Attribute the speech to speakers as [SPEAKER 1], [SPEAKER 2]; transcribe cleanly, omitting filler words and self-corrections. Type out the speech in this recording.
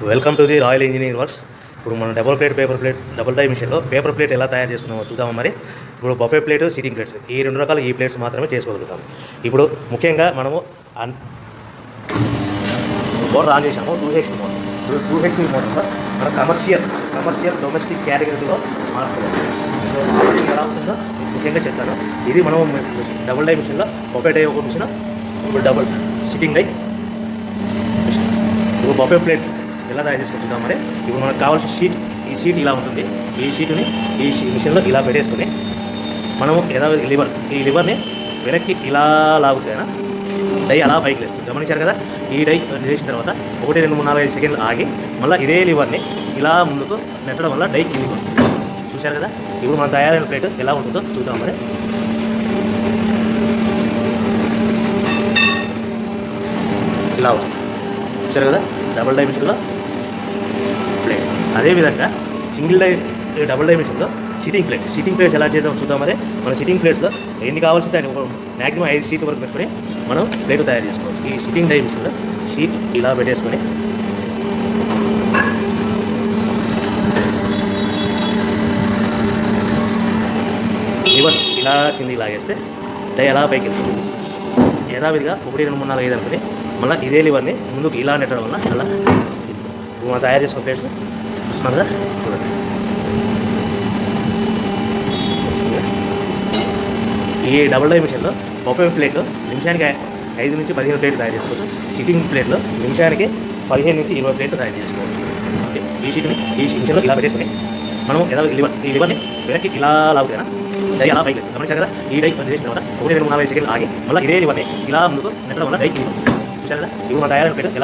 [SPEAKER 1] Welcome to the royal engineering works. ఇప్పుడు మనం double die మిషన్లో పేపర్ ప్లేట్ ఎలా తయారు చేసుకున్నామో చూద్దాము. మరి ఇప్పుడు బఫే ప్లేట్, సిట్టింగ్ ప్లేట్స్, ఈ రెండు రకాల ఈ ప్లేట్స్ మాత్రమే చేసుకోగలుగుతాము. ఇప్పుడు ముఖ్యంగా మనము మోటార్ ఆన్ చేసాము, 2HP మోటార్. 2HP మోటార్లో మనం కమర్షియల్ డొమెస్టిక్ కేటగిరీలో మార్చుకోవాలి. ఎలా ఉంటుందో ముఖ్యంగా చెప్తాను. ఇది మనం డబుల్ డై మిషన్లో బఫే డై ఒక మిషన్, ఇప్పుడు డబుల్ సిట్టింగ్ డై మిషన్. ఇప్పుడు బఫే ప్లేట్ ఎలా తయారు చేసుకుంటున్నాం. మరి ఇప్పుడు మనకు కావాల్సిన షీట్, ఈ షీట్ ఇలా ఉంటుంది. ఈ షీట్ని ఈ మిషన్లో ఇలా పెట్టేసుకుని మనము ఈ లివర్ని వెనక్కి ఇలా లాగుతేనా డై అలా పైకి లేస్తుంది. గమనించారు కదా. ఈ డై చేసిన తర్వాత 1, 2, 3, 4, 5 సెకండ్లు ఆగి మళ్ళీ ఇదే లివర్ని ఇలా ముందుకు నెట్టడం వల్ల డై కిందికి వస్తుంది. చూశారు కదా. ఇప్పుడు మనం తయారైన ప్లేట్ ఎలా ఉంటుందో చూద్దాం. మరి ఇలా వస్తుంది. చూశారు కదా. డబుల్ డై మిషన్లో ప్లేట్. అదేవిధంగా డబుల్ డై మిషన్లో సిట్టింగ్ ప్లేట్స్ ఎలా చేద్దాం చూద్దాం. మరి మన సిట్టింగ్ ప్లేట్స్లో ఎన్ని కావాల్సింటే అని మ్యాక్సిమం 5 షీట్ వరకు పెట్టుకొని మనం ప్లేట్ తయారు చేసుకోవచ్చు. ఈ సిట్టింగ్ డై మిషన్లో షీట్ ఇలా పెట్టేసుకొని లివర్ ఇలా కిందికి లాగేస్తే డై అలా పైకి వెళ్తుంది. యథావిధిగా 1, 2, 3, 4, 5 అనుకుని మళ్ళీ ఇదే లివర్ని ముందుకు ఇలా నెట్టడం వల్ల అలా మనం తయారు చేసుకున్న ప్లేట్స్ చూస్తున్నాం కదా. చూడండి. ఈ డబుల్ డై మిషన్లో బఫే ప్లేట్లో నిమిషానికి 5 నుంచి 15 ప్లేట్లు తయారు చేసుకోవచ్చు. సిట్టింగ్ ప్లేట్లో నిమిషానికి 15 నుంచి 20 ప్లేట్లు తయారు చేసుకోవచ్చు. ఓకే. ఈ మిషన్లో ఇలా పెట్టేసుకుని మనం ఈ లివర్ని వెనక్కి ఇలా లాగుతేనా డై అలా పైకి వేస్తుంది. గమనించారు కదా. ఈ డై చేసిన తర్వాత 1, 2, 3, 4, 5 సెకండ్లు ఆగి మళ్ళీ ఇదే లివర్ని ఇలా ముందుకు నెట్టడం వల్ల డై కిందికి వస్తుంది. చూసారు కదా. ఇప్పుడు మన తయారైన ప్లేట్ ఎలా